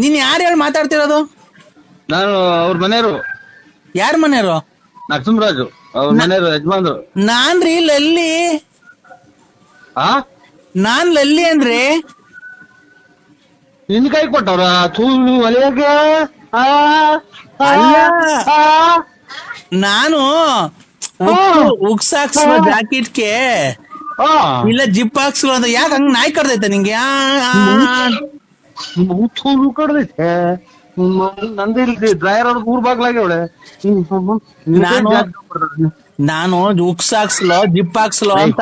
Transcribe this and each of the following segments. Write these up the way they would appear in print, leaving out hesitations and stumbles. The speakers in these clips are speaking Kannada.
ನೀನ್ ಯಾರು ಹೇಳಿ ಮಾತಾಡ್ತಿರೋದು? ನಾನು ಅವ್ರ ಮನೆಯವರು. ಯಾರ ಮನೆಯವರು? ನರಸಿಂಹರಾಜು ಅವ್ರ ಮನೆಯವರು, ಯಜಮಾನ್ರು. ನಾನ್ರಿ ಲಲ್ಲಿ. ನಾನ್ ಲಲ್ಲಿ ಅಂದ್ರೆ ನಿನ್ ಕೈ ಕೊಟ್ಟವ್ರ ಒಲೆಯಾಗ? ಅಲ್ಲ, ನಾನು ಉಕ್ಸಾಕ್ಸುವ ಜಾಕೆಟ್ಗೆ ಇಲ್ಲ ಜಿಪ್ ಹಾಕ್ಸುವ ಅಂತ. ಯಾಕೆ ಹಂಗ ನಾಯಿ ಕಡ್ದೈತೆ ನಿಂಗೆ? ಕಡ್ದೈತೆ ನಂದಿಲ್ರಿ. ಡ್ರೈವರ್ ಅವ್ರ ಊರ್ ಬಾಗ್ಲಾಗ್ಯವಳೆ. ನಾನು ಉಕ್ಸಾಕ್ಸ್ಲೋ ಜಿಪ್ ಹಾಕ್ಸ್ಲೋ ಅಂತ.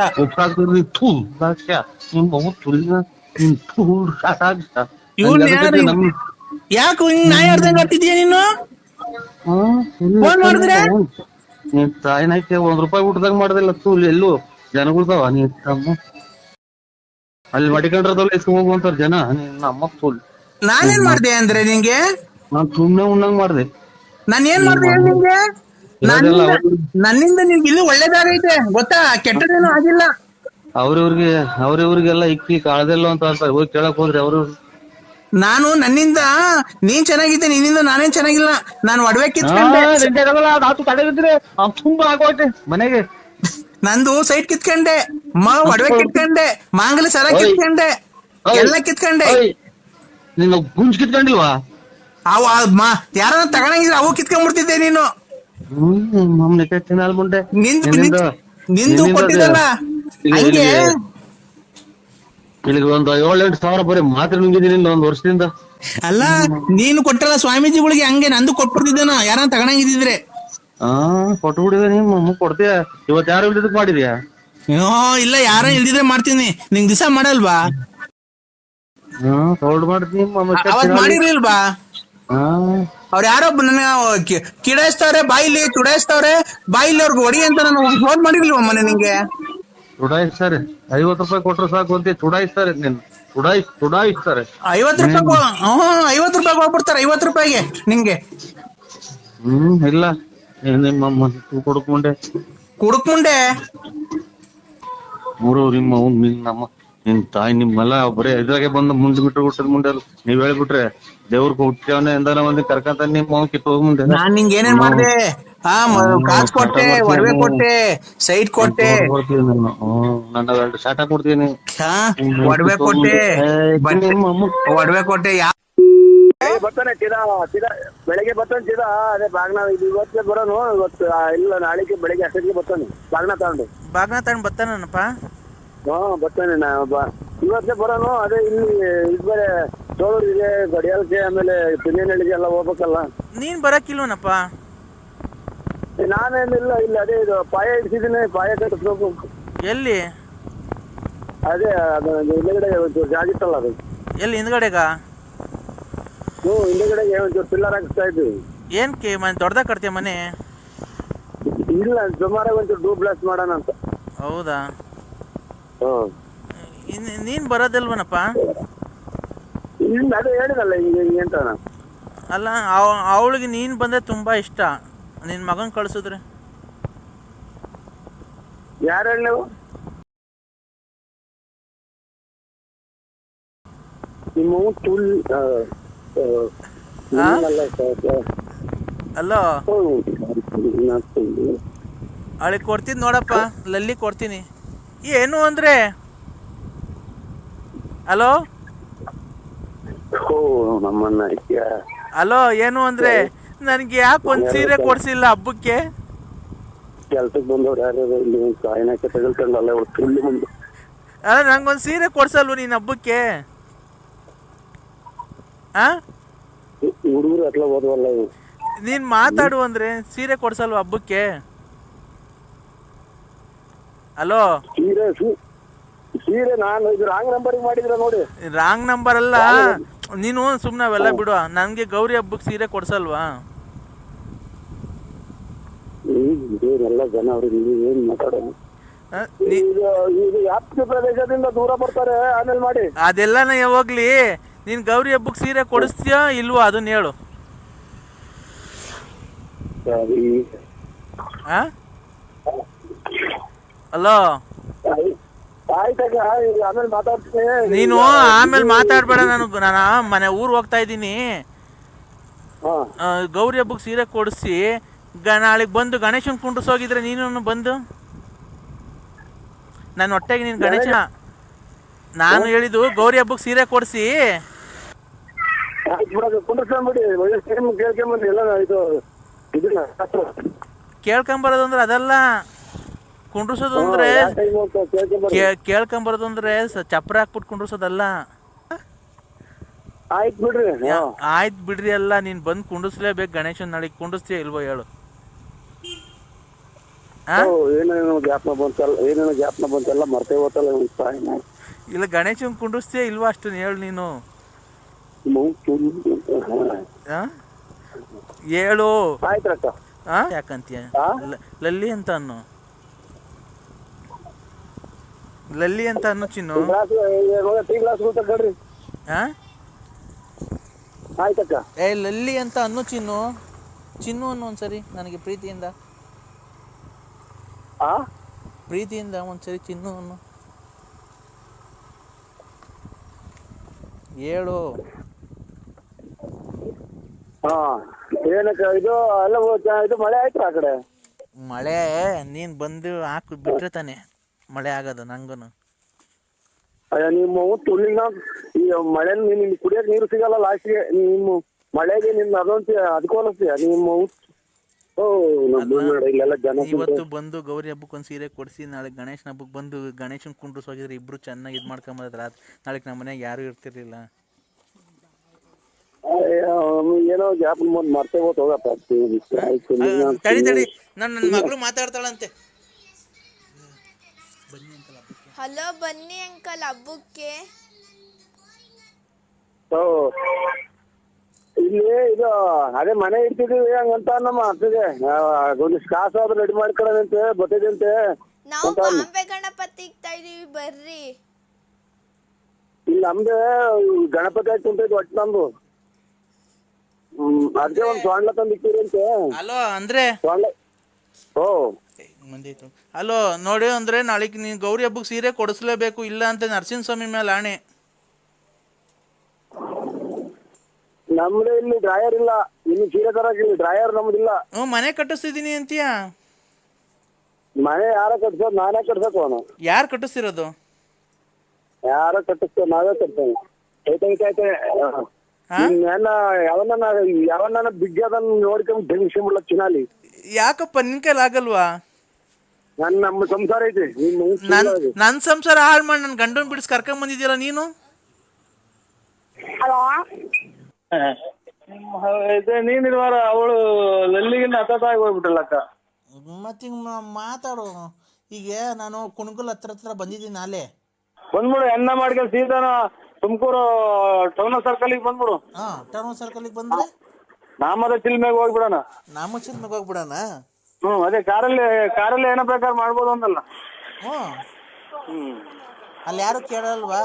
ಯಾಕೆ ಹಿಂಗ್ ನಾಯಿ ಆಡ್ದಂಗ ಆಡ್ತಿದ್ಯಾ ನೀನು? ಫೋನ್ ಮಾಡಿದ್ರೆ ತಾಯಿನಾಯ್ಕೆ ₹1 ಊಟದಾಗ ಮಾಡ್ದಿಲ್ಲ ಎಲ್ಲೂ ಜನಗಳ್ದಾವ. ನೀ ಅಲ್ಲಿ ಮಡಿಕೊಂಡ್ರದವ್ರು ಎಸ್ಕೊಂಡ್ ಹೋಗುವಂತಾರ ಜನ. ನಮ್ಮ ನಾನೇನ್ ಮಾಡ್ದೆ ಅಂದ್ರೆ ನಿಂಗೆ? ನಾನ್ ಸುಮ್ನೆ ಉಣ್ಣಂಗ್ ಮಾಡ್ದೆ. ನಾನ್ ಏನ್ ಮಾಡ್ದೆ ನಿಂಗೆ? ನನ್ನಿಂದ ನಿನ್ಗೆ ಇಲ್ಲಿ ಒಳ್ಳೇದಾಗೈತೆ ಗೊತ್ತಾ, ಕೆಟ್ಟದೇನು ಆಗಿಲ್ಲ. ಅವ್ರಿವ್ರಿಗೆಲ್ಲ ಇಕ್ಕಿ ಕಾಳದೆಲ್ಲ ಅಂತ ಹೋಗಿ ಕೇಳಕ್ ಹೋದ್ರಿ ಅವ್ರು. ನಾನು ನನ್ನಿಂದ ನೀನ್ ಚೆನ್ನಾಗಿದ್ದೆ, ನಿನ್ನಿಂದ ನಾನೇನ್ ಚೆನ್ನಾಗಿಲ್ಲ. ನಾನು ಒಡವೆ ಕಿತ್ಕೊಂಡೆ, ತುಂಬಾ ಆಗೋಯ್ತೆ ಮನೆಗೆ. ನಂದು ಸೈಟ್ ಕಿತ್ಕೊಂಡೆ, ಒಡವೆ ಕಿತ್ಕೊಂಡೆ, ಮಾಂಗಲ್ಯ ಸರ ಕಿತ್ಕೊಂಡೆ, ಎಲ್ಲ ಕಿತ್ಕೊಂಡೆ. ನಿನ್ನ ಗುಂಜ್ ಕಿತ್ಕೊಂಡಿಲ್ವಾ? ಅವ ಯಾರನ್ನ ತಗೊಂಡಿದ್ರೆ ಅವು ಕಿತ್ಕೊಂಡ್ಬಿಡ್ತಿದ್ದೆ ನೀನು. ನಿಂದು ಕೊಟ್ಟಿದ್ದಲ್ಲ ಹಂಗೆ. ಇಲ್ಲಿಗೆ ಒಂದು 7-8 ಸಾವಿರ ಬರೀ ಮಾತ್ರ ನುಂಗಿದ್ದೀನಿ ಒಂದ್ ವರ್ಷದಿಂದ. ಅಲ್ಲ, ನೀನು ಕೊಟ್ಟಲ್ಲ ಸ್ವಾಮೀಜಿಗಳಿಗೆ, ಹಂಗೆ ನಂದು ಕೊಟ್ಬಿಡ್ತಿದ್ದೇನ ಯಾರನ್ನ ತಗೊಂಡಿದ್ರೆ. ಕೊಟ್ಬಿಡಿದೆ. ನಿಮ್ಮ ಕೊಡ್ತೀಯ? ಇವತ್ ಯಾರು ಇಲ್ದಿದ್ದಕ್ ಮಾಡಿದ್ಯಾ? ಇಲ್ಲ, ಯಾರ ಇಲ್ದಿದ್ರೆ ಮಾಡ್ತೀನಿ. ನಿಂಗ್ ದಿವಸ ಮಾಡಲ್ವಾ? ಸೋಲ್ಡ್ ಮಾಡ್ತೀನಿ. ಅವತ್ ಮಾಡಿರ್ಲಿಲ್ವಾ? ಅವ್ರ ಯಾರೋ ನನ್ನ ಕಿಡಾಯಿಸ್ತವ್ರೆ, ಬಾಯಿಲಿ ಚುಡಾಯಿಸ್ತವ್ರೆ, ಬಾಯಿಲಿ ಅವ್ರಿಗೆ ಹೊಡಿ ಅಂತ ನಾನು ಫೋನ್ ಮಾಡಿರ್ಲಿಲ್ವ ಮೊನ್ನೆ ನಿಂಗೆ? ಚುಡಾಯಿಸ್ತಾರೆ. ₹50 ಕೊಟ್ರು ಸಾಕು ಅಂತ ಚುಡಾಯಿಸ್ತಾರೆ. ಚುಡಾಯಿಸ್ತಾರೆ. ₹50 ಹೋಗ್ಬಿಡ್ತಾರೆ. ₹50 ನಿಂಗೆ. ಇಲ್ಲ, ನಿಮ್ಮಮ್ಮ ಕುಡುಕ್ ಮುಂಡೆ ನಿಮ್ಮ ನಮ್ಮ ನಿನ್ ತಾಯಿ ನಿಮ್ಮೆಲ್ಲ ಬರೀ ಇದ್ರಾಗೆ ಬಂದು ಮುಂದೆ ಬಿಟ್ಟು ಮುಂದೆ ನೀವ್ ಹೇಳ್ಬಿಟ್ರೆ ದೇವ್ರ ಹುಟ್ಟವನೇ ಎಂದಾನ ಮಂದಿ ಕರ್ಕಂತ ನಿಮ್ಮ ಕಿತ್ತು ಹೋಗ್ ಮುಂದೆ. ನಾನ್ ನಿಂಗೆ ಏನೇನ್ ಮಾಡ್ದೆ? ಕಾಸು ಕೊಟ್ಟೆ, ಒಡವೆ ಕೊಟ್ಟೆ, ಸೈಟ್ ಕೊಟ್ಟೆ, ನನ್ನ 2 ಶಾಟ ಕೊಡ್ತೀನಿ. ಒಡವೆ ಕೊಟ್ಟೆ. ಬರ್ತಾನೆ ಬೆಳಗ್ಗೆ ಬರ್ತಾನೆ ಸೀದಾ. ಅದೇ ಬಾಗ್ನ ಇವತ್ತೇ ಬರೋನು. ಇವತ್ತು ಇಲ್ಲ, ನಾಳೆಗೆ ಬೆಳಗ್ಗೆ ಅಷ್ಟೊತ್ತಿಗೆ ಬರ್ತಾನೆ. ಬಾಗ್ನ ತಗೊಂಡು ಬರ್ತಾನಪ್ಪ. ಬರ್ತಾನೆ. ಇವತ್ತೇ ಬರೋನು. ಅದೇ ಇಲ್ಲಿ ಬೇರೆ ಸೋಳೂರಿಗೆ, ಗಡಿಯಾಲಕ್ಕೆ, ಆಮೇಲೆ ಪಿನ್ನೇನಹಳ್ಳಿಗೆ ಎಲ್ಲ ಹೋಗ್ಬೇಕಲ್ಲ. ನೀನ್ ಬರಕಿಲ್ವನಪ್ಪ? ನಾನೇನಿಲ್ಲ, ಇಲ್ಲ ಅದೇ ಇದು ಪಾಯ ಇಡ್ಸಿದ್ದೀನಿ. ಪಾಯ ಕಟ್ಟಿಸ್ಬೇಕು. ಎಲ್ಲಿ? ಅದೇ ಅದು ಹಿಂದಗಡೆ ಜಾಗಿತ್ತಲ್ಲ ಅದು. ಎಲ್ಲಿ ಹಿಂದ್ಗಡೆಗ? ಹಿಂದಗಡೆಗೆ ಒಂಚೂರು ಪಿಲ್ಲರ್ ಹಾಕಿಸ್ತಾ ಇದ್ವಿ. ಏನ್ಕೆ ದೊಡ್ಡದಾಗ ಕಟ್ತೀಯ ಮನೆ? ಇಲ್ಲ, ಸುಮಾರಾಗಿ ಒಂಚೂರು ಡೂ ಬ್ಲಾಸ್ಟ್ ಮಾಡೋಣ ಅಂತ. ಹೌದಾ? ನೀನ್ ಬರೋದಿಲ್ವನಪ್ಪ? ಅದೇ ಹೇಳಿದಲ್ಲ ಹಿಂಗೆ ಅಂತ. ಅಲ್ಲ, ಅವಳಿಗೆ ನೀನ್ ಬಂದ್ರೆ ತುಂಬಾ ಇಷ್ಟ. ನಿನ್ ಮಗನ್ ಕಳ್ಸಿದ್ರೆ ಯಾರು ಹೇಳಿ ನೀವು? ನಿಮ್ಮ ಅಲ್ಲೋ, ಅವಳಿಗೆ ಕೊಡ್ತೀನಿ ನೋಡಪ್ಪ, ಲಲ್ಲಿ ಕೊಡ್ತೀನಿ. ಏನು ಅಂದ್ರೆ ಹಲೋ ಹಲೋ ಏನು ಅಂದ್ರೆ ನನ್ಗೆ ಯಾಕೆ ಒಂದ್ ಸೀರೆ ಕೊಡ್ಸಿಲ್ಲ ಹಬ್ಬಕ್ಕೆ? ಕೆಲ್ಸಕ್ಕೆ ಬಂದವ್ರು ಯಾರು ತಗೊಳ್ಕೊಂಡಲ್ಲ. ಅಲ್ಲ, ನಂಗೊಂದ್ ಸೀರೆ ಕೊಡ್ಸಲ್ವ ನೀನ್ ಹಬ್ಬಕ್ಕೆ? ಹುಡುಗರು ಅಟ್ಲ ಓದುವಲ್ಲ. ನೀನ್ ಮಾತಾಡು ಅಂದ್ರೆ ಸೀರೆ ಕೊಡ್ಸಲ್ವ ಹಬ್ಬಕ್ಕೆ? ಹಲೋ, ಸೀರೆ ನಾನು ಇದು ರಾಂಗ್ ನಂಬರಿಗೆ ಮಾಡಿದ್ರ ನೋಡಿ. ರಾಂಗ್ ನಂಬರ್ ಅಲ್ಲ, ನೀನು ಸುಮ್ನೆ ಅವೆಲ್ಲ ಬಿಡು. ನನ್ಗೆ ಗೌರಿ ಹಬ್ಬಕ್ಕೆ ಸೀರೆ ಕೊಡ್ಸಲ್ವಾ? ಎಲ್ಲ ಜನ ಅವ್ರಿಗೆ ಏನ್ ಮಾತಾಡೋಣ. ವ್ಯಾಪ್ತಿ ಪ್ರದೇಶದಿಂದ ದೂರ ಬರ್ತಾರೆ, ಆಮೇಲೆ ಮಾಡಿ. ಅದೆಲ್ಲನ ಯಾವಾಗ್ಲಿ ನೀನ್ ಗೌರಿ ಹಬ್ಬಕ್ಕೆ ಸೀರೆ ಕೊಡಿಸ್ತೀಯಾ ಇಲ್ವಾ ಅದನ್ನ ಹೇಳು. ಹಲೋ, ಆಯ್ತಕ್ಕ, ಆಮೇಲೆ ಮಾತಾಡ್ತೀನಿ. ನೀನು ಆಮೇಲೆ ಮಾತಾಡ್ಬೇಡ. ನಾನು ಮನೆ ಊರ್ ಹೋಗ್ತಾ ಇದ್ದೀನಿ. ಗೌರಿ ಹಬ್ಬಕ್ಕೆ ಸೀರೆ ಕೊಡಿಸಿ ನಾಳೆಗೆ ಬಂದು ಗಣೇಶನ್ ಕುಂಡ್ರಿಸೋಗಿದ್ರೆ ನೀನು ಬಂದು ನನ್ನ ಹೊಟ್ಟೆಗೆ ನೀನು ಗಣೇಶ. ನಾನು ಹೇಳಿದ್ದು ಗೌರಿ ಹಬ್ಬಕ್ಕೆ ಸೀರೆ ಕೊಡಿಸಿ ಕೇಳ್ಕೊಂಬರೋದು ಅಂದ್ರೆ ಅದಲ್ಲ. ಕುಂಡ್ರಿಸೋದು ಅಂದ್ರೆ ಕೇಳ್ಕೊಂಬರೋದು ಅಂದ್ರೆ ಚಪ್ರ ಹಾಕ್ಬಿಟ್ಟು ಕುಂಡ್ರಿಸೋದಲ್ಲ. ಆಯ್ತು ಬಿಡ್ರಿ. ಆಯ್ತು ಬಿಡ್ರಿ ಅಲ್ಲ, ನೀನ್ ಬಂದು ಕುಂಡಿಸ್ಲೇಬೇಕು ಗಣೇಶನ್. ನಾಳೆಗೆ ಕುಂಡಿಸ್ತೀಯ ಇಲ್ವೋ ಹೇಳು? ಏನೇನೋ ಜ್ಞಾಪನ ಬಂತೆಲ್ಲ ಮರ್ತೇ ಹೋತಲ್ಲ. ಇಲ್ಲ ಗಣೇಶನ್ ಕುಂಡಿಸ್ತೀಯ ಇಲ್ವಾ ಅಷ್ಟು ಹೇಳು ನೀನು. ಹೇಳು. ಆಯ್ತಕ್ಕ. ಯಾಕಂತೀಯ ಲಲ್ಲಿ ಅಂತ ಅನ್ನು, ಲಲ್ಲಿ ಅಂತ ಅನ್ನು ಚಿನ್ನು. ಆಯ್ತಕ್ಕ. ಲಲ್ಲಿ ಅಂತ ಅನ್ನು ಚಿನ್ನು. ಚಿನ್ನು ಅನ್ನು ಒಂದ್ಸರಿ ನನಗೆ ಪ್ರೀತಿಯಿಂದ ಒಂದ್ಸರಿ ಚಿನ್ನು ಅನ್ನು ಹೇಳು. ಏನಕ್ಕ ಇದು ಎಲ್ಲ ಇದು ಮಳೆ ಆಯ್ತು ಆ ಕಡೆ? ಮಳೆ ನೀನ್ ಬಂದು ಹಾಕಿ ಬಿಟ್ರೆ ತಾನೆ ಮಳೆ ಆಗೋದು. ನಂಗೂನು ನಿಮ್ಮ ತುಳಿನ ಈ ಮಳೆ ನಿನ್ ಕುಡಿಯಕ್ ನೀರು ಸಿಗಲ್ಲ ಲಾಸ್ಟ್ಗೆ. ನಿಮ್ಮ ಮಳೆಗೆ ನಿನ್ ಅದಕ್ಕೋಲಿಸ್ತೀಯ ನಿಮ್ಮ. ಇವತ್ತು ಬಂದು ಗೌರಿ ಹಬ್ಬಕ್ಕೆ ಒಂದ್ ಸೀರೆ ಕೊಡಿಸಿ ನಾಳೆ ಗಣೇಶನ ಹಬ್ಬಕ್ಕೆ ಬಂದು ಗಣೇಶನ್ ಕುಂಡ್ರಿಸ್ ಹೋಗಿದ್ರೆ ಇಬ್ರು ಚೆನ್ನಾಗಿ ಇದ್ ಮಾಡ್ಕೊಂಬದ್ರ. ನಾಳೆ ನಮ್ಮ ಮನೆಯಾಗ ಯಾರು ಇರ್ತಿರ್ಲಿಲ್ಲ. ಏನೋ ಜ್ಞಾಪನ ಬಂದು ಮರ್ತೇ ಹೋಗಪ್ಪ. ತಡಿ ನನ್ನ ಮಗಳು ಮಾತಾಡ್ತಾಳಂತೆ. ಹಲೋ, ಬನ್ನಿ ಅಂಕಲ್ ಹಬ್ಬಕ್ಕೆ. ಇಲ್ಲಿ ಇದು ಅದೇ ಮನೆ ಇಡ್ತಿದೀವಿ ಹಂಗಂತ ನಮ್ಮ ಅತ್ತಿಗೆ ಒಂದಿಷ್ಟು ಕಾಸು ಆದ್ರೂ ರೆಡಿ ಮಾಡ್ಕೊಳ್ಳೋದಂತೆ ಬರ್ತದಂತೆ. ನಾವು ಬಾಂಬೆ ಗಣಪತಿ ಇಕ್ತಾ ಇದೀವಿ, ಬರ್ರಿ. ಇಲ್ಲಿ ನಮ್ದು ಗಣಪತಿ ಆಯ್ತು ಉಂಟೈತಿ ಒಟ್ಟು ನಮ್ದು. ಅದೇ ಒಂದ್ ಸೊಂಡ್ಲ ತಂದು ಇಕ್ತೀರಿ ಅಂತೆ. ಹಲೋ ಅಂದ್ರೆ ಹಲೋ ನೋಡಿ ಅಂದ್ರೆ ನಾಳೆಗೆ ನೀನ್ ಗೌರಿ ಹಬ್ಬಕ್ಕೆ ಸೀರೆ ಕೊಡಿಸ್ಲೇಬೇಕು, ಇಲ್ಲ ಅಂತ ನರಸಿಂಹಸ್ವಾಮಿ ಮೇಲೆ ಆಣೆ. ನಮ್ದು ಇಲ್ಲಿ ಡ್ರಾಯರ್ ಇಲ್ಲ, ಇನ್ನು ಸೀರೆ ತರಕ್ ಇಲ್ಲಿ ಡ್ರಾಯರ್ ನಮ್ದಿಲ್ಲ. ಮನೆ ಕಟ್ಟಿಸ್ತಿದೀನಿ ಅಂತೀಯ? ಮನೆ ಯಾರ ಕಟ್ಸೋದು? ನಾನೇ ಕಟ್ಸಕ್ ಅವನು. ಯಾರು ಕಟ್ಟಿಸ್ತಿರೋದು? ಯಾರ ಕಟ್ಟಿಸ್ತೇವೆ, ನಾವೇ ಕಟ್ತೇವೆ. ಯಾವನ್ನ ಬಿಗ್ ಅದನ್ನ ನೋಡ್ಕೊಂಡ್ ಬೆಂಗ್ಸಿಬಿಡ್ಲ ಚಿನಾಲಿ. ಯಾಕಪ್ಪ ನಿನ್ ಕೈಲಿ ಆಗಲ್ವಾ? ನಮ್ಮ ಸಂಸಾರ ಐತಿ. ನನ್ ಸಂಸಾರ ಹಾಳು ಮಾಡಿ ನನ್ ಗಂಡನ್ ಬಿಡಿಸಿ ಕರ್ಕೊಂಡ್ ಬಂದಿದ್ಯಲ್ಲ ನೀನು. ನೀನಿರುವಾರ ಅವಳು ಲಲ್ಲಿಗಿನ್ನ ಹತ್ತಾಗಿ ಹೋಗ್ಬಿಟ್ಟಲ್ಲಕ್ಕ. ಮತ್ತೀಗ ಮಾತಾಡು. ಈಗ ನಾನು ಕುಣಗುಲ್ ಹತ್ರ ಬಂದಿದ್ದೀನಿ. ನಾಳೆ ಬಂದ್ಬಿಡು, ಎನ್ನ ಮಾಡ್ಕೊಂಡು ಸೀತಾನ ತುಮಕೂರು ಟೌನ್ ಸರ್ಕಲ್ಗೆ ಬಂದ್ಬಿಡು. ಟೌನ್ ಸರ್ಕಲ್ಗೆ ಬಂದ್ರೆ ನಾಮದ ಚಿಲ್ಮೆಗೆ ಹೋಗ್ಬಿಡೋಣ. ಚಿಲ್ಮೆಗೆ ಹೋಗ್ಬಿಡೋಣ. ಅದೇ ಕಾರಲ್ಲಿ ಏನೋ ಬೇಕಾದ್ರೆ ಮಾಡ್ಬೋದು ಅಂದಲ್ಲ. ಅಲ್ಲಿ ಯಾರು ಕೇಳಲ್ವಾ?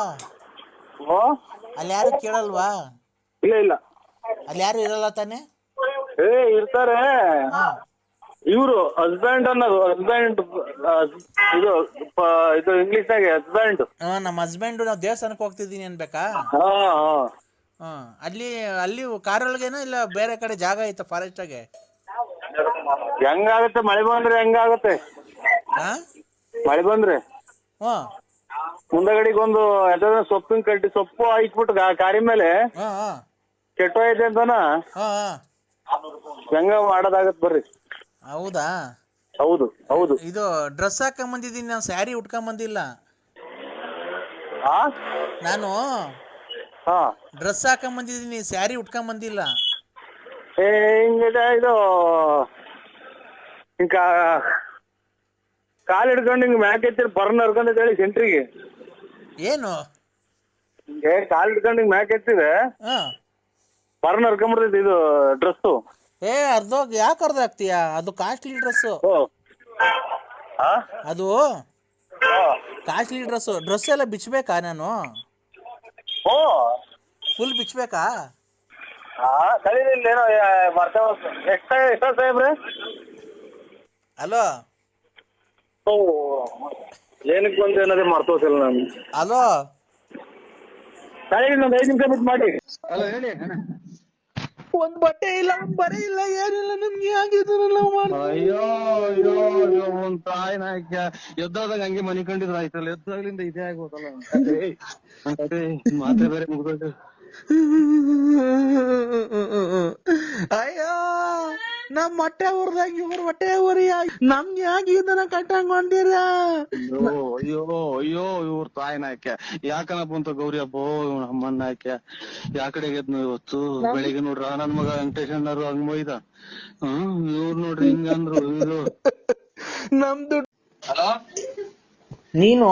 ಇಲ್ಲ ಅಲ್ಲಿ ಯಾರು ಇರಲ್ಲ ತಾನೆ? ಇರ್ತಾರೆ. ಇವ್ರು ಹಸ್ಬೆಂಡ್ ಅನ್ನೋದು, ಇದು ಇಂಗ್ಲಿಷ್ ನಾಗೆ ಹಸ್ಬೆಂಡ್. ನಮ್ಮ ಹಸ್ಬೆಂಡ್ ನಾವು ದೇವಸ್ಥಾನಕ್ಕೆ ಹೋಗ್ತಿದ್ದೀನಿ ಅನ್ಬೇಕಾ? ಅಲ್ಲಿ ಕಾರೊಳಗೇನೋ ಇಲ್ಲ ಬೇರೆ ಕಡೆ ಜಾಗ ಐತ ಫಾರೆಸ್ಟ್ ಆಗೆ? ಹೆಂಗಾಗತ್ತೆ ಮಳೆ ಬಂದ್ರೆ? ಹೆಂಗಾಗತ್ತೆ ಮಳೆ ಬಂದ್ರೆ? ಮುಂದಗಡಿಗೆ ಒಂದು ಸೊಪ್ಪಿನ ಕಟ್ಟಿ ಸೊಪ್ಪು ಹಾಕ್ಬಿಟ್ಟು ಕಾರಿ ಮೇಲೆ ಕೆಟ್ಟೋಯ್ತೆ ಅಂತಾನ ಹೆಂಗ ಮಾಡೋದಾಗತ್ ಬರ್ರಿ. ಹೌದಾ? ಹೌದು. ಇದು ಡ್ರೆಸ್ ಹಾಕೊಂಡ್ ಬಂದಿದ್ದೀನಿ, ನಾನು ಸ್ಯಾರಿ ಉಟ್ಕೊಂಡ್ ಬಂದಿಲ್ಲ. ನಾನು ಡ್ರೆಸ್ ಹಾಕೊಂಡ್ ಬಂದಿದ್ದೀನಿ, ಸ್ಯಾರಿ ಉಟ್ಕೊಂಡ್ ಬಂದಿಲ್ಲ. ಇದು ಕಾಲ್ ಹಿಡ್ಕೊಂಡು ಹಿಂಗ್ ಮ್ಯಾಕ್ ಎತ್ತಿ ಬರ್ನ್ ಹರ್ಕೊಂಡ್ ಹೇಳಿ ಸೆಂಟ್ರಿಗೆ. ಏನು ಕಾಲ್ ಹಿಡ್ಕೊಂಡು ಹಿಂಗ್ ಮ್ಯಾಕ್ ಎತ್ತಿದೆ ಬರ್ನ್ ಹರ್ಕೊಂಡ್ಬಿಡ್ತೈತಿ ಇದು ಡ್ರೆಸ್. ಯಾಕೆ ಅರ್ಧ ಆಗ್ತೀಯಾ? ಅದು ಕಾಸ್ಟ್ಲಿ ಡ್ರೆಸ್. ಅದು ಕಾಸ್ಟ್ಲಿ ಡ್ರೆಸ್ ಎಲ್ಲ ಬಿಚ್ಚಬೇಕಾ? ನಾನು ಫುಲ್ ಬಿಚ್ಚಬೇಕಾ? ಸಾಹೇಬ್ರೆ ಹಲೋ, ಏನಕ್ಕೆ ಬಂದು ಅನ್ನೋದೇ ಮರ್ತೋಸಿಲ್ಲ ನಾನು. ಅಲೋ ತಾಯಿ ಇನ್ನೊಂದು 5 ನಿಮಿಷ ಬಿಟ್ಟು ಮಾಡಿ. ಹಲೋ ಹೇಳಿ. ಒಂದ್ ಬಟ್ಟೆ ಇಲ್ಲ, ಒಂದ್ ಬರೆ ಇಲ್ಲ, ಏನಿಲ್ಲ. ನಮ್ಗೆ ಆಗಿದ್ರಲ್ಲ ಅಯ್ಯೋ ಅಯ್ಯೋ ಅಯ್ಯೋ ಒಂದ್ ತಾಯಿ ನಾಯ್ಕ ಎದ್ದಾದಾಗ ಹಂಗೆ ಮನಿ ಕಂಡಿದ್ರ ಆಯ್ತಲ್ಲ, ಎದ್ದಾಗ್ಲಿಂದ ಇದೇ ಆಗೋದಲ್ಲ. ಮಾತೆ ಬೇರೆ ಮುಗ್ದೋಯ್ತು. ಅಯ್ಯೋ ನಮ್ ಹೊಟ್ಟೆ ಊರ್ದಾಗ ಇವ್ರ ಹೊಟ್ಟೆ ಊರಿ ನಮ್ಗೆ ಯಾಕೆ ಇದನ್ನ ಕಟ್ಟಂಗೊಂಡಿರ? ಅಯ್ಯೋ ಅಯ್ಯೋ ಇವ್ರ ತಾಯಿ ನಾಯ್ಕ ಯಾಕನಪ್ಪ ಅಂತ ಗೌರಿ ಹಬ್ಬ ನಮ್ಮನ್ನ ನಾಯ್ಕ ಯಾ ಕಡೆಗೆ ಎದ್ನು ಇವತ್ತು ಬೆಳಿಗ್ಗೆ ನೋಡ್ರ ನನ್ ಮಗ ವೆಂಕಟೇಶ್ ಅಣ್ಣರು ಹಂಗ್ ಬೈದ. ಇವ್ರು ನೋಡ್ರಿ ಹಿಂಗಂದ್ರು. ಇದು ನಮ್ದು ನೀನು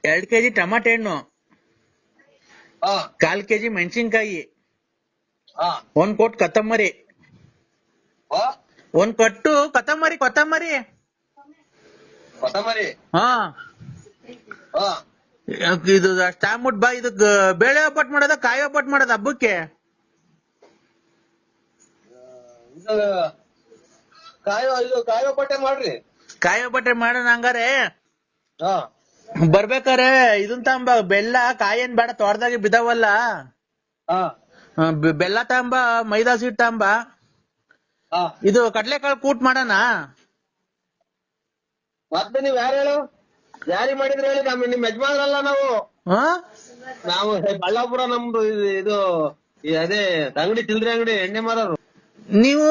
2 kg ಟಮಾಟೆ ಹಣ್ಣು, 1/4 kg ಮೆಣಸಿನ್ಕಾಯಿ, 1 ಕೊಟ್ಟು ಕೊತ್ತಂಬರಿ, 1 ಕಟ್ಟು ಕೊತ್ತಂಬರಿ ಕೊತ್ತಂಬರಿ ಹಾ ಇದು ಅಷ್ಟ ಆಗ್ಬಿಟ್ ಬಾ. ಇದಕ್ ಬೇಳೆ ಒಬ್ಬಟ್ಟು ಮಾಡೋದ ಕಾಯಿ ಒಬ್ಬಟ್ಟು ಮಾಡೋದ ಹಬ್ಬಕ್ಕೆ? ಕಾಯಿ ಒಬ್ಬಟ್ಟೆ ಮಾಡ್ರಿ. ಕಾಯಿ ಒಬ್ಬಟ್ಟೆ ಮಾಡೋಣ ಹಂಗಾರೆ. ಬರ್ಬೇಕಾರೆ ಇದನ್ ತಗೊಂಬ, ಬೆಲ್ಲ ಕಾಯಿ ಏನ್ ಬೇಡ, ತೋಟದಾಗೆ ಬಿದ್ದಾವಲ್ಲ. ಬೆಲ್ಲ ತಗೊಂಬ, ಮೈದಾ ಸಿಟ್ ತಗೊಂಬ. ಇದು ಕಡ್ಲೆಕಾಳು ಕೂಟ್ ಮಾಡೋಣ. ಮತ್ತೆ ನೀವ್ ಯಾರು ಹೇಳು, ಯಾರಿ ಮಾಡಿದ್ರೆ ಹೇಳಿ. ನಿಮ್ ಯಜಮಾನ್ರಲ್ಲ ನಾವು. ನಾವು ಬಳ್ಳಾಪುರ, ನಮ್ದು ಇದು ಅದೇ ಅಂಗಡಿ, ಚಿಲ್ಡ್ರೆ ಅಂಗಡಿ, ಎಣ್ಣೆ ಮಾರೋರು. ನೀವು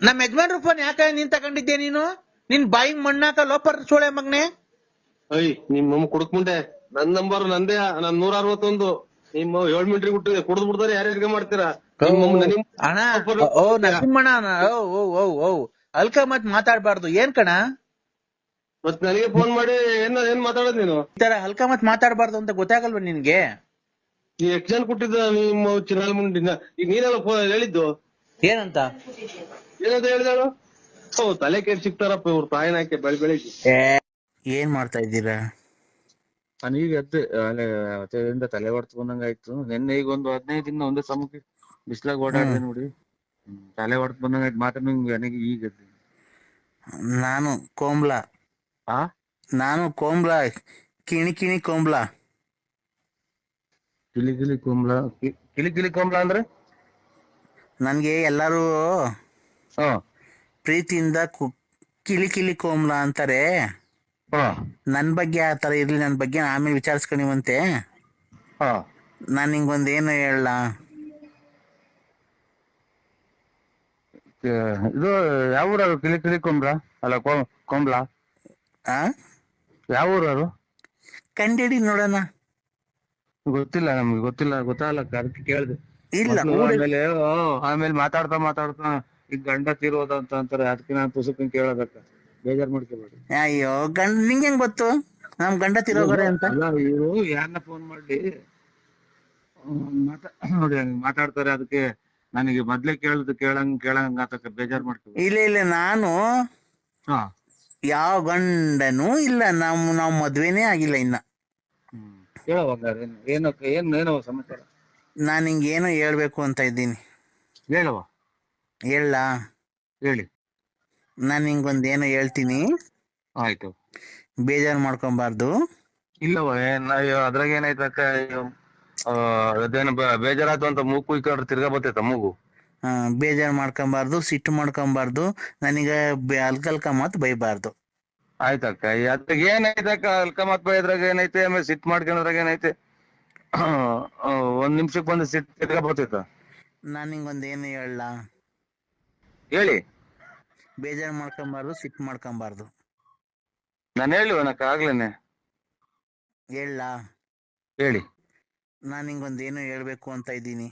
ನಮ್ ಯಜಮಾನ್ರ ಫೋನ್ ಯಾಕೆ ನೀನ್ ತಗೊಂಡಿದ್ದೆ? ನೀನು ನಿನ್ ಬಾಯಿಗೆ ಮಣ್ಣಾಕ ಲೋಪರ್ ಸೋಳೆ ಮಗ್ನೆ. ಅಯ್ಯ ನಿಮ್ಮ ಕುಡುಕ್ ಮುಂಡೆ ನನ್ ನಂಬರ್ ನಂದೇ, ನನ್ 161. ನಿಮ್ಮ 7 ಮಿನಿಟ್ರಿ ಬಿಟ್ಟು ಕುಡ್ದು ಬಿಡ್ತಾರೆ. ಯಾರ್ಯಾರಿಗೆ ಮಾಡ್ತೀರಾ ಅಣ್ಣ? ಓ ನರಸಿಂಹಣ್ಣ, ಓ ಅಲ್ಕ ಮತ್ ಮಾತಾಡ್ಬಾರ್ದು ಏನ್ ಕಣ? ಮತ್ ನನಗೆ ಫೋನ್ ಮಾಡಿ ಏನ್ ಮಾತಾಡೋದ್ ನೀನು? ಈ ತರ ಹಲ್ಕ ಮತ್ ಮಾತಾಡ್ಬಾರ್ದು ಅಂತ ಗೊತ್ತಾಗಲ್ವ ನಿನ್ಗೆ? ನೀ ಎಷ್ಟ್ ಜನ ಕೊಟ್ಟಿದ್ದ ನಿಮ್ಮ ಚಿನ್ನಾಲ್ ಮುಂಡಿನ? ಈಗ ನೀನೆಲ್ಲ ಹೇಳಿದ್ದು ಏನಂತ? ಏನಂತ ಹೇಳಿದಾಳು? ತಲೆ ಕೇಳಿ ಸಿಗ್ತಾರಪ್ಪ ಇವ್ರು ತಾಯಿನ ಹಾಕಿ ಬೆಳಿಗ್ಗೆ. ಏನ್ ಮಾಡ್ತಾ ಇದ್ದೀರಾ? ಈಗ ಎದ್ದು ತಲೆ ಹೊಡ್ತು ಬಂದಂಗ ಆಯ್ತು. ನಿನ್ನೆ ಈಗ ಒಂದು 15 ದಿನ ಒಂದೇ ಸಮಕ್ಕೆ ಬಿಸ್ಲಾಗ ಓಡಾಡ್ದೆ ನೋಡಿ, ತಲೆ ಹೊಡ್ತು ಬಂದಂಗ ಆಯ್ತು. ಮಾತ್ರ ನನಗೆ ಈಗ ನಾನು ಕೋಂಬ್ಲಾ ಕಿಣಿ ಕೋಂಬ್ಲಾ. ಕಿಲಿ ಕೋಂಬ್ಲಾ ಅಂದ್ರೆ ನನ್ಗೆ ಎಲ್ಲಾರು ಪ್ರೀತಿಯಿಂದ ಕಿಲಿ ಕೋಂಬ್ಲಾ ಅಂತಾರೆ. ನನ್ ಬಗ್ಗೆ ಆತರ ಇರ್ಲಿ, ನನ್ ಬಗ್ಗೆ ಆಮೇಲೆ ವಿಚಾರಿಸ್ಕೊಂಡಿವಂತೆ. ನಾನ್ ನಿಂಗೊಂದ್ ಏನು ಹೇಳ? ಇದು ಯಾವ ಊರು? ಕಿಲಿ ಕೊಂಬ್ಲಾ ಅಲ್ಲ ಕೊಂಬ್ಲಾ ಯಾವ ಊರು? ಕಂಡಿಡಿ ನೋಡೋಣ. ಗೊತ್ತಿಲ್ಲ ನಮ್ಗೆ, ಗೊತ್ತಾಗಲ್ಲ. ಅದಕ್ಕೆ ಕೇಳ್ದೆ. ಇಲ್ಲ ಆಮೇಲೆ ಮಾತಾಡ್ತಾ ಈಗ ಗಂಡ ತೀರೋದ ಅಂತ ಅಂತಾರೆ. ಅದಕ್ಕೆ ನಾನು ಪುಸ್ತಕ ಕೇಳೋದಕ್ಕ ಬೇಜಾರ್ ಮಾಡ್ಕೋಬೇಡಿ. ಅಯ್ಯೋ ನಿಂಗೆ ಹೆಂಗ್ ಗೊತ್ತು ನಮ್ ಗಂಡ ತಿರೋಗರೆ ಅಂತ? ಇವರು ಯಾರನ್ನ ಫೋನ್ ಮಾಡಿ ನೋಡಿ ಮಾತಾಡ್ತಾರೆ. ಅದಕ್ಕೆ ನನಗೆ ಮೊದ್ಲೇ ಕೇಳಂಗ ಆತಕ್ಕ ಬೇಜಾರ್ ಮಾಡ್ಕೋಬೇಡಿ. ಇಲ್ಲ ನಾನು ಯಾವ ಗಂಡನೂ ಇಲ್ಲ. ನಾವ್ ಮದ್ವೆನೇ ಆಗಿಲ್ಲ ಇನ್ನ. ಏನೋ ಸಮಾಚಾರ? ನಾನ್ ನಿಂಗೇನೋ ಹೇಳ್ಬೇಕು ಅಂತ ಇದ್ದೀನಿ. ಹೇಳವ. ಹೇಳಿ. ನಾನ್ ನಿಂಗೊಂದೇನೋ ಹೇಳ್ತೀನಿ, ಆಯ್ತು. ಬೇಜಾರ್ ಮಾಡ್ಕೊಬಾರ್ದು. ಇಲ್ಲವ ಅದ್ರಾಗ ಏನಾಯ್ತಕ್ಕ? ಅದೇನ ಬೇಜಾರಾಯ್ತು ಅಂತ ಮೂಗು ಕುಯ್ಕೊಂಡ್ರೆ ತಿರ್ಗಾ ಬರ್ತೈತ ಮೂಗು. ಬೇಜಾರ್ ಮಾಡ್ಕೊಬಾರ್ದು, ಸಿಟ್ಟು ಮಾಡ್ಕೊಬಾರ್ದು, ನನಗ ಅಲ್ಕಲ್ಕ ಮಾತ್ ಬೈಬಾರ್ದು. ಆಯ್ತಕ್ಕ. ಅದ್ರಾಗ ಏನೈತಕ್ಕ? ಅಲ್ಕ ಮಾತ್ ಬೈದ್ರಾಗ ಏನೈತೆ? ಆಮೇಲೆ ಸಿಟ್ಟು ಮಾಡ್ಕೊಂಡ್ರಾಗ ಏನೈತೆ? 1 ನಿಮಿಷಕ್ಕೆ ಬಂದು ಸಿಟ್ಟು ತಿರ್ಗಾ ಬರ್ತೈತ. ನಾನ್ ನಿಂಗೊಂದೇನು ಹೇಳ? ಹೇಳಿ. ಬೇಜಾರ್ ಮಾಡ್ಕೊಬಾರ್ದು, ಸಿಟ್ಟು ಮಾಡ್ಕೊಬಾರ್ದು. ನಾನು ಹೇಳಿವನಕ್ಕ ಆಗ್ಲೇನೆ. ಹೇಳಿ. ನಾನ್ ನಿಂಗೊಂದೇನು ಹೇಳ್ಬೇಕು ಅಂತ ಇದ್ದೀನಿ.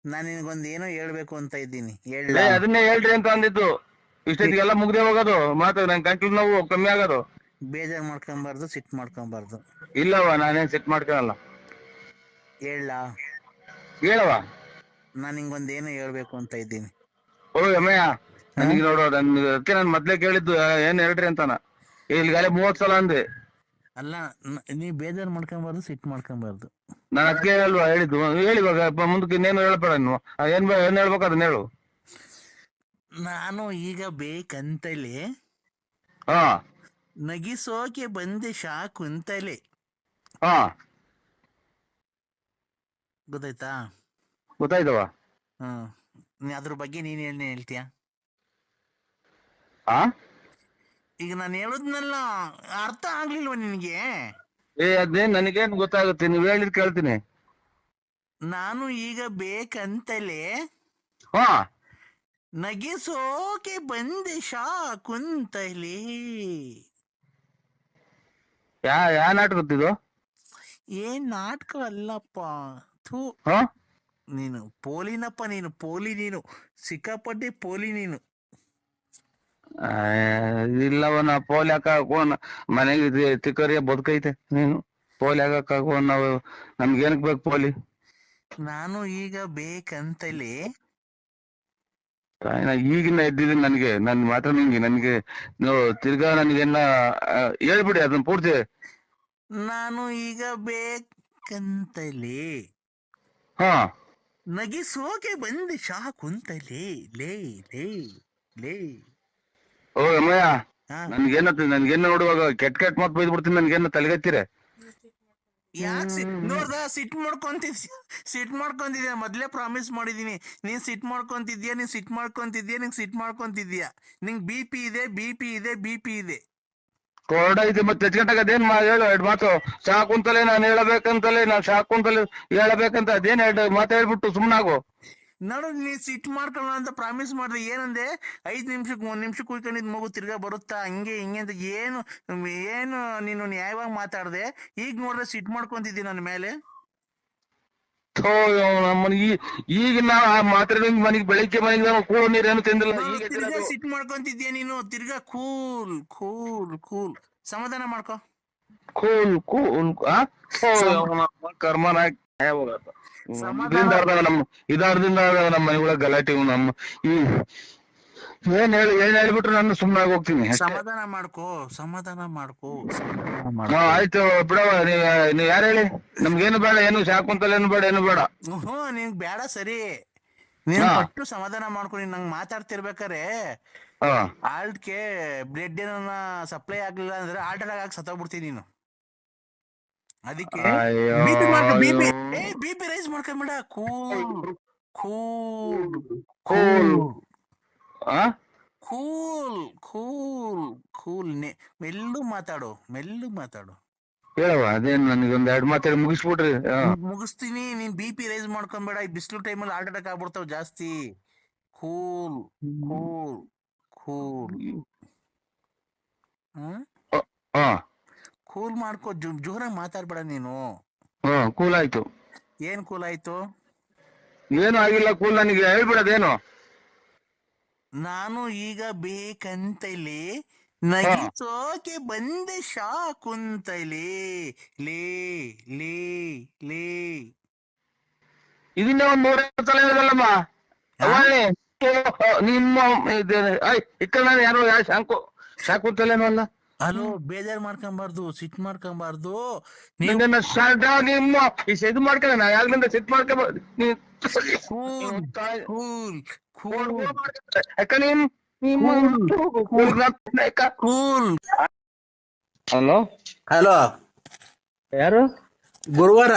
ನಾನ್ ನಿನ್ಗೊಂದೇನೋ ಹೇಳ್ಬೇಕು ಅಂತ ಇದ್ದೀನಿ. ಅದನ್ನೇ ಹೇಳ್ರಿ ಅಂತ ಅಂದಿದ್ದು. ಇಷ್ಟೊತ್ತಿಗೆಲ್ಲ ಮುಗ್ದೆ ಹೋಗೋದು ಮಾತು. ನನ್ ಗಂಟ್ಲು ನೋವು ಕಮ್ಮಿ ಆಗೋದು. ಬೇಜಾರ್ ಮಾಡ್ಕೊಬಾರ್ದು, ಸಿಟ್ಟು ಮಾಡ್ಕೊಬಾರ್ದು. ಇಲ್ಲವ ನಾನೇನ್ ಸಿಟ್ಟು ಮಾಡ್ಕೊಳಲ್ಲ. ಹೇಳವ. ನಾನ್ ನಿಂಗೊಂದೇನೋ ಹೇಳ್ಬೇಕು ಅಂತ ಇದ್ದೀನಿ. ಓ ಅಮ್ಮಯ್ಯ, ನನಗೆ ನೋಡು, ಅದಕ್ಕೆ ನಾನು ಮೊದ್ಲೇ ಕೇಳಿದ್ದು ಏನ್ ಹೇಳ್ರಿ ಅಂತಾನ. ಇಲ್ಲಿಗಾಲೆ 30 ಸಲ ಅಂದೆ. ಅಲ್ಲ, ನೀ ಬೇಜಾರ್ ಮಾಡ್ಕೊಬಾರ್ದು, ಸಿಟ್ಟು ಮಾಡ್ಕೊಬಾರ್ದು. ನಾನು ಅದಕ್ಕೆ ಅಲ್ವಾ ಹೇಳಿದ್ದು. ಹೇಳಿವಾಗ ಮುಂದಕ್ಕೆ ಇನ್ನೇನು ಹೇಳ್ಬೇಡ. ಏನ್ ಹೇಳ್ಬೇಕು ಅದನ್ನ ಹೇಳು. ನಾನು ಈಗ ಬೇಕಂತಲೇ ಹಾ ನಗಿಸೋಕೆ ಬಂದೆ ಕುಂತಲೆ. ಹಾ ಗೊತ್ತಾಯ್ತಾ? ಗೊತ್ತಾಯ್ತವ. ಅದ್ರ ಬಗ್ಗೆ ನೀನ್ ಏನ್ ಹೇಳ್ತೀಯ? ಹಾ ಈಗ ನಾನು ಹೇಳುದ್ನಲ್ಲ, ಅರ್ಥ ಆಗ್ಲಿಲ್ವ ನಿನ್ಗೆ? ಅದೇನ್ ನನಗೇನ್ ಗೊತ್ತಾಗುತ್ತೆ, ನೀವ್ ಹೇಳಿದ್ ಕೇಳ್ತೀನಿ. ನಾನು ಈಗ ಬೇಕಂತಲೇ ಹಾ ನಗಿಸೋಕೆ ಬಂದೆ ಕುಂತಲೆ. ಯಾ ನಾಟಕ ಗೊತ್ತಿದ್ದು? ಏನ್ ನಾಟಕ ಅಲ್ಲಪ್ಪ. ಥೂ, ಹಾ ನೀನು ಪೋಲಿನಪ್ಪ, ನೀನು ಪೋಲಿ, ನೀನು ಸಿಕ್ಕಾಪಟ್ಟೆ ಪೋಲಿ ನೀನು. ಇಲ್ಲವನ ಪೋಲಿ ಹಾಕೋನ್ ಮನೆಗೆ ತಿಕ್ಕರಿಯ ಬದುಕೈತೆ. ನೀನು ಪೋಲಿ ಹಾಕೋನ್ ನಾವು ನಮ್ಗೇನಕ್ ಬೇಕು ಪೋಲಿ? ನಾನು ಈಗ ಬೇಕಂತಲೇ ಈಗಿನ ಎದ್ದಿದ್ದೀನಿ. ನನ್ ಮಾತ್ರ ನನ್ಗೆ ತಿರ್ಗಾ ನನ್ಗೆನ್ನ ಹೇಳ್ಬಿಡಿ ಅದನ್ನ ಪೂರ್ತಿ. ನಾನು ಈಗ ಬೇಕಂತಲೇ ಹಾ ನಗಿಸೋಕೆ ಬಂದೆ ಕುಂತಲೆ. ಲೇ ಲೇ ಲೇ. ಓ ಅಮ್ಮಯ್ಯ, ಹಾ, ನನ್ಗೇನ ನೋಡುವಾಗ ಕೆಟ್ಟ ಮಾತು ಬೈದ್ ಬಿಡ್ತೀನಿ. ನನ್ಗೇನ ತಲೆಗತ್ತೀರ? ಯಾಕೆ ನೋಡ್ದ ಸಿಟ್ ಮಾಡ್ಕೊಂತಿದ್ಯಾ? ಮೊದ್ಲೇ ಪ್ರಾಮಿಸ್ ಮಾಡಿದೀನಿ. ನೀನ್ ಸಿಟ್ ಮಾಡ್ಕೊಂತಿದ್ಯಾ, ನಿಂಗ್ ಸಿಟ್ ಮಾಡ್ಕೊಂತಿದ್ಯಾ. ನಿಂಗ್ ಬಿ ಪಿ ಇದೆ. ಕೊರಡ ಐತಿ ಮತ್ತೆ ಹೆಚ್ಗಂಟಾಗ ಅದೇನ್ ಹೇಳು ಎರಡು ಮಾತು. ಕುಂತಲೆ ನಾನು ಹೇಳಬೇಕಂತಲೇ, ಕುಂತಲೆ ಹೇಳಬೇಕಂತ ಅದೇನ್ ಎರಡು ಮಾತು ಹೇಳ್ಬಿಟ್ಟು ಸುಮ್ನಾಗು. ನೋಡು, ನೀ ಸಿಟ್ ಮಾಡ್ಕೊಳ್ಳ ಅಂತ ಪ್ರಾಮಿಸ್ ಮಾಡಿದೆ. ಏನಂದೆ? 1 ನಿಮಿಷಕ್ಕೆ ಕುಯ್ಕೊಂಡಿದ್ ಮಗು ತಿರ್ಗಾ ಬರುತ್ತಾ, ಹಂಗೆ ಹಿಂಗೆ ಅಂತ ಏನು ನೀನು ನ್ಯಾಯವಾಗಿ ಮಾತಾಡ್ದೆ. ಈಗ ನೋಡ್ರೆ ಸಿಟ್ ಮಾಡ್ಕೊಂತಿದ್ದಿ ನನ್ನ ಮೇಲೆ. ಈಗ ನಾವ್ ಮಾತಾಡಿದ ಮನೆಗೆ ಬೆಳಿಗ್ಗೆ ಮನೆಗೆ ನಾವು ಕೂಳು ನೀರೇನು ತಿಂದಿಲ್ಲ. ತಿರ್ಗಾ ಸಿಟ್ ಮಾಡ್ಕೊಂತಿದ್ಯಾ ನೀನು. ತಿರ್ಗಾ ಕೂಲ್ ಕೂಲ್ ಕೂಲ್ ಸಮಾಧಾನ ಮಾಡ್ಕೊ. ಕರ್ಮನ ಇದಾರ್ದಿಂದ ನಮ್ಮ ಮನೆ ಒಳಗ ಗಲಾಟೆ. ಏನ್ ಹೇಳ್ಬಿಟ್ರು ನಾನು ಸುಮ್ಮನಾಗಿ ಹೋಗ್ತೀನಿ. ಸಮಾಧಾನ ಮಾಡ್ಕೋ. ಆಯ್ತು ಬಿಡವ. ನೀವ್ ಯಾರು ಹೇಳಿ? ನಮ್ಗೇನು ಬೇಡ, ಏನು ಕುಂತಲೆ ಏನು ಬೇಡ, ಏನು ಬೇಡ. ನಿನ್ಗ್ ಬೇಡ ಸರಿ. ನೀನ್ ಪಟ್ಟು ಸಮಾಧಾನ ಮಾಡ್ಕೊ. ನಂಗ್ ಮಾತಾಡ್ತಿರ್ಬೇಕಾರೆ ಆಲ್ಟ್ಗೆ ಬ್ಲಡ್ ಏನನ್ನ ಸಪ್ಲೈ ಆಗ್ಲಿಲ್ಲ ಅಂದ್ರೆ ಹಾರ್ಟ್ ಅಟ್ಯಾಕ್ ಆಗಿ ಸತ್ತೋಗ್ಬಿಡ್ತೀನಿ ನೀನು. ಅದಕ್ಕೆ ಬಿಪಿ ರೈಸ್ ಮಾಡ್ಕೊಂಬೇಡ. Cool cool cool cool cool cool. ಮೆಲ್ಲು ಮಾತಾಡು. ಹೇಳವ, ಅದೇನ್ ನನಗೊಂದ್ 2 ಮಾತಾಡಿ ಮುಗಿಸ್ಬಿಟ್ರಿ. ಮುಗಿಸ್ತೀನಿ. ನೀನ್ ಬಿಪಿ ರೈಸ್ ಮಾಡ್ಕೊಂಬೇಡ. ಈ ಬಿಸಿಲು ಟೈಮಲ್ಲಿ ಹಾರ್ಟ್ ಅಟ್ಯಾಕ್ ಆಗ್ಬಿಡ್ತಾವ ಜಾಸ್ತಿ. Cool cool cool. ಕೂಲ್ ಮಾಡ್ಕೋ. ಜೋರಾಗಿ ಮಾತಾಡ್ಬೇಡ ನೀನು. ಕೂಲ್ ಆಯ್ತು. ಏನ್ ಕೂಲ್ ಆಯ್ತು? ಏನು ಆಗಿಲ್ಲ. ಕೂಲ್ ನನಗೆ ಹೇಳ್ಬಿಡೋದೇನು? ನಾನು ಈಗ ಬೇಕಂತಲೇ ನಗಿಸೋಕೆ ಬಂದೆ ಕುಂತಲೆ. ಲೇ ಲೇ ಲೇ. ಇದನ್ನ ಒಂದ್ 3 ಸಲ ಹೇಳಿದಲ್ಲಮ್ಮ. ನಿಮ್ಮ ನಾನು ಯಾರು ಶಾಕುಂತಲೇನೋ ಅಲ್ಲ. ಅಲೋ, ಬೇಜಾರ್ ಮಾಡ್ಕೊಂಬಾರ್ದು, ಸಿಟ್ ಮಾಡ್ಕೊಂಬಾರ್ದು. ನಿಮ್ಮ ಇದು ಮಾಡ್ಕೊಂಡ ನಾ ಯಾಗ್ಲಿಂದ ಸಿಟ್ ಮಾಡ್ಕೊಂಬಾರ್ದು. ಹಲೋ ಹಲೋ, ಯಾರು? ಗುರುವಾರ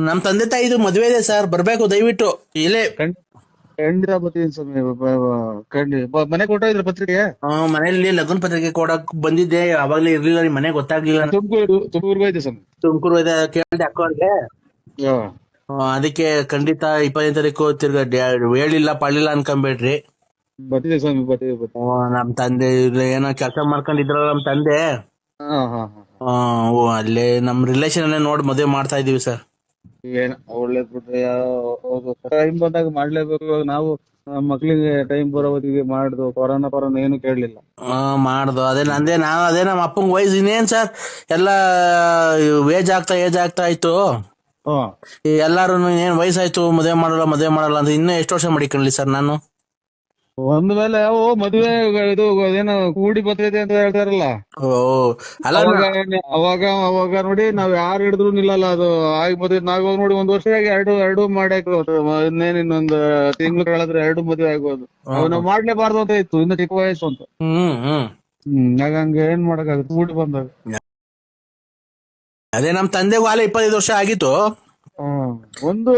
ನಮ್ ತಂದೆ ತಾಯಿದು ಮದ್ವೆ ಇದೆ ಸರ್, ಬರ್ಬೇಕು ದಯವಿಟ್ಟು. ಇಲ್ಲೇ ಖಂಡಿತ ಬರ್ತೀನಿ ಸ್ವಾಮಿ. ಮನೆ ಕೊಟ್ಟಿದ್ರ ಪತ್ರಿಕೆ? ಮನೇಲಿ ಲಗ್ನ ಪತ್ರಿಕೆ ಕೊಡಕ್ ಬಂದಿದ್ದೆ. ಅವಾಗ್ಲೇ ಇರ್ಲಿಲ್ಲ, ನಿಮ್ ಮನೆ ಗೊತ್ತಾಗ್ಲಿಲ್ಲ. ತುಮಕೂರ್ಗೂ ಐತೆ ಸ್ವಾಮಿ. ತುಮಕೂರು ಕೇಳಿದೆ ಅಕ್ಕವ್ರಿಗೆ. ಅದಕ್ಕೆ ಖಂಡಿತ 25ನೇ ತಾರೀಕು ತಿರ್ಗಾ ಹೇಳಿಲ್ಲ ಪಾಳಿಲ್ಲ ಅನ್ಕೊಂಬೇಡ್ರಿ. ಬರ್ತಿದೆ ಸ್ವಾಮಿ, ಬರ್ತೀವಿ. ನಮ್ ತಂದೆ ಏನೋ ಕೆಲಸ ಮಾಡ್ಕೊಂಡಿದ್ರಲ್ಲ ನಮ್ ತಂದೆ. ಅಲ್ಲೇ ನಮ್ ರಿಲೇಷನ್ ಅಲ್ಲೇ ನೋಡಿ ಮದುವೆ ಮಾಡ್ತಾ ಇದೀವಿ ಸರ್. ಒಳ್ಳೇದ್ ಬಿಟ್ರೆ ಟೈಮ್ ಬಂದಾಗ ಮಾಡ್ಲೇಬೇಕು. ಇವಾಗ ನಾವು ಮಕ್ಳಿಗೆ ಟೈಮ್ ಬರೋವತ್ತಿಗೆ ಮಾಡ್ದು. ಕೊರೋನಾ ಏನು ಕೇಳಲಿಲ್ಲ. ಮಾಡ್ದು. ಅದೇ ನಮ್ಮ ಅಪ್ಪಂಗ್ ವಯಸ್ಸು ಇನ್ನೇನ್ ಸರ್, ಎಲ್ಲಾ ಏಜ್ ಆಗ್ತಾ ಆಯ್ತು. ಎಲ್ಲಾರು ಏನ್ ವಯಸ್ಸಾಯ್ತು, ಮದುವೆ ಮಾಡಲ್ಲ ಅಂತ ಇನ್ನೂ ಎಷ್ಟು ವರ್ಷ ಮಡಿಕೊಳ್ಳಿ ಸರ್ ನಾನು? ಒಂದ್ ಮೇಲೆ ಅವು ಮದ್ವೆ ಇದು ಏನೋ ಕೂಡಿ ಬರ್ತೈತೆ ಅಂತ ಹೇಳ್ತಾರಲ್ಲ. ಓ ಅಲ್ಲ ಅವಾಗ ನೋಡಿ ನಾವ್ ಯಾರು ಹಿಡಿದ್ರು ನಿಲ್ಲಲ್ಲ, ಅದು ಆಗಿ ಮದ್ವೆ ನಾವ್ ನೋಡಿ ಒಂದ್ ವರ್ಷ ಆಗಿ ಎರಡು ಮಾಡಿ ಇನ್ನೇನ್ ಇನ್ನೊಂದ್ ತಿಂಗಳು ಕಳೆದ್ರೆ 2 ಮದ್ವೆ ಆಗೋದು. ನಾವ್ ಮಾಡ್ಲೇಬಾರ್ದು ಅಂತ ಇತ್ತು, ಇನ್ನು ಚಿಕ್ಕ ವಯಸ್ಸು ಅಂತ. ಹಂಗ ಏನ್ ಮಾಡಕ್ಕಾಗುತ್ತೆ ಕೂಡಿ ಬಂದಾಗ. ಅದೇ ನಮ್ ತಂದೆ ವಾಲೆ 25 ವರ್ಷ ಆಗಿತ್ತು. ಒಂದು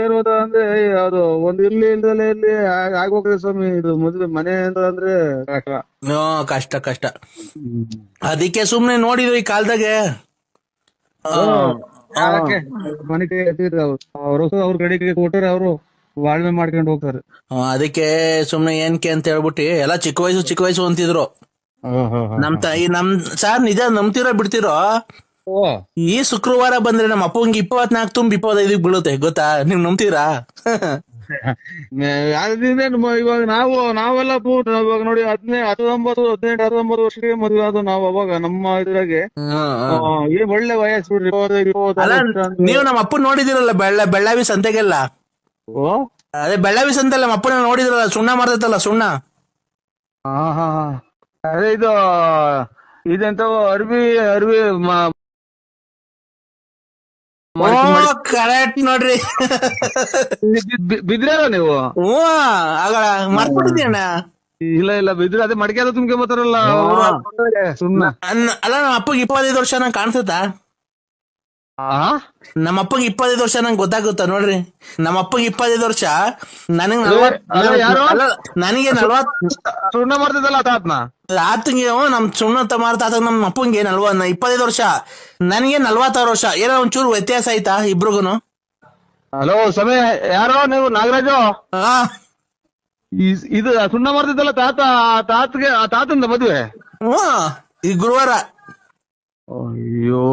ಏನ್ ಅಂದ್ರೆ ಅದು ಒಂದ್ ಇರ್ಲಿ ಇಲ್ದಲೆ ಇರ್ಲಿ ಆಗೋಗ್ತದೆ ಸ್ವಾಮಿ. ಇದು ಮದ್ವೆ ಮನೆ ಅಂತ ಅಂದ್ರೆ ಕಷ್ಟ. ಅದಕ್ಕೆ ಸುಮ್ನೆ ನೋಡಿದ್ರು ಈ ಕಾಲದಾಗೆ ಮನೆ ಅವ್ರ ಕಡೆಗೆ ಕೊಟ್ಟರೆ ಅವರು ಬಾಳ್ವೆ ಮಾಡ್ಕೊಂಡು ಹೋಗ್ತಾರೆ. ಅದಕ್ಕೆ ಸುಮ್ನೆ ಏನ್ಕೆ ಅಂತ ಹೇಳ್ಬಿಟ್ಟು ಎಲ್ಲ ಚಿಕ್ಕ ವಯಸ್ಸು ಅಂತಿದ್ರು. ನಮ್ ಸಾರ್ ನಿಜ ನಂಬ್ತಿರೋ ಬಿಡ್ತಿರೋ, ಈ ಶುಕ್ರವಾರ ಬಂದ್ರೆ ನಮ್ಮ ಅಪ್ಪಂಗೆ 24 ತುಂಬ 25 ಬೀಳುತ್ತೆ ಗೊತ್ತಾ? ನೀವ್ ನಂಬ್ತೀರಾ? ಇವಾಗ ನಾವೆಲ್ಲ ಇವಾಗ ನೋಡಿ 19 ವರ್ಷಕ್ಕೆ ಮದುವೆ ಆದ ನಾವು. ಅವಾಗ ನಮ್ಮ ಇದ್ರಾಗೆ ಏನ್ ಒಳ್ಳೆ ವಯಸ್ಸು. ನೀವು ನಮ್ಮ ಅಪ್ಪನ್ ನೋಡಿದಿರಲ್ಲ ಬೆಳ್ಳಾವಿ ಸಂತೆಗೆಲ್ಲ. ಅದೇ ಬೆಳ್ಳಾವಿ ಸಂತೆಲ್ಲ ನಮ್ಮ ಅಪ್ಪನ ನೋಡಿದ್ರಲ್ಲ, ಸುಣ್ಣ ಮಾಡ್ತೈತಲ್ಲ ಸುಣ್ಣ. ಅದೇ ಇದೆಂತ ಅರ್ವಿ ಕರೆಕ್ಟ್ ನೋಡ್ರಿ. ಬಿದ್ರಾರ ನೀವು? ಆಗ ಮರ್ತ್ಬಿಟ್ಟಿದ್ಯಣ್ಣ. ಇಲ್ಲ ಬಿದ್ರೆ ಅದೇ ಮಡಿಕೆ ತುಂಬ್ಕೊಂಬತ್ತಾರಲ್ಲ ಸುಣ್ಣ. ಅಲ್ಲ ನಮ್ಮ ಅಪ್ಪಗೆ 25 ವರ್ಷ ನಂಗೆ ಕಾಣಿಸುತ್ತಾ? ನಮ್ಮ ಅಪ್ಪಗೆ 25 ವರ್ಷ ನಂಗೆ ಗೊತ್ತಾಗುತ್ತಾ ನೋಡ್ರಿ. ನಮ್ಮ ಅಪ್ಪಗೆ 25 ವರ್ಷ, ನನಗೆ 40 ಸುಣ್ಣ ಮಾಡ್ತಿದ್ದಲ್ಲ ತಾತನ ಆತಂಗೆ. ನಮ್ ಸುಣ್ಣ ಮಾರ್ತಾತ ನಮ್ಮ ಅಪ್ಪಂಗೆ 25 ವರ್ಷ, ನನಗೆ 46 ವರ್ಷ. ಏನೋ ಒಂಚೂರು ವ್ಯತ್ಯಾಸ ಆಯ್ತಾ ಇಬ್ರಿಗೂನು? ಹಲೋ ಸಮಯ, ಯಾರೋ ನೀವು? ನಾಗರಾಜು? ಇದು ಸುಣ್ಣ ಮಾಡ್ತಿದ್ದಲ್ಲ ತಾತಂದ ಮದುವೆ ಈ ಗುರುವಾರ. ಅಯ್ಯೋ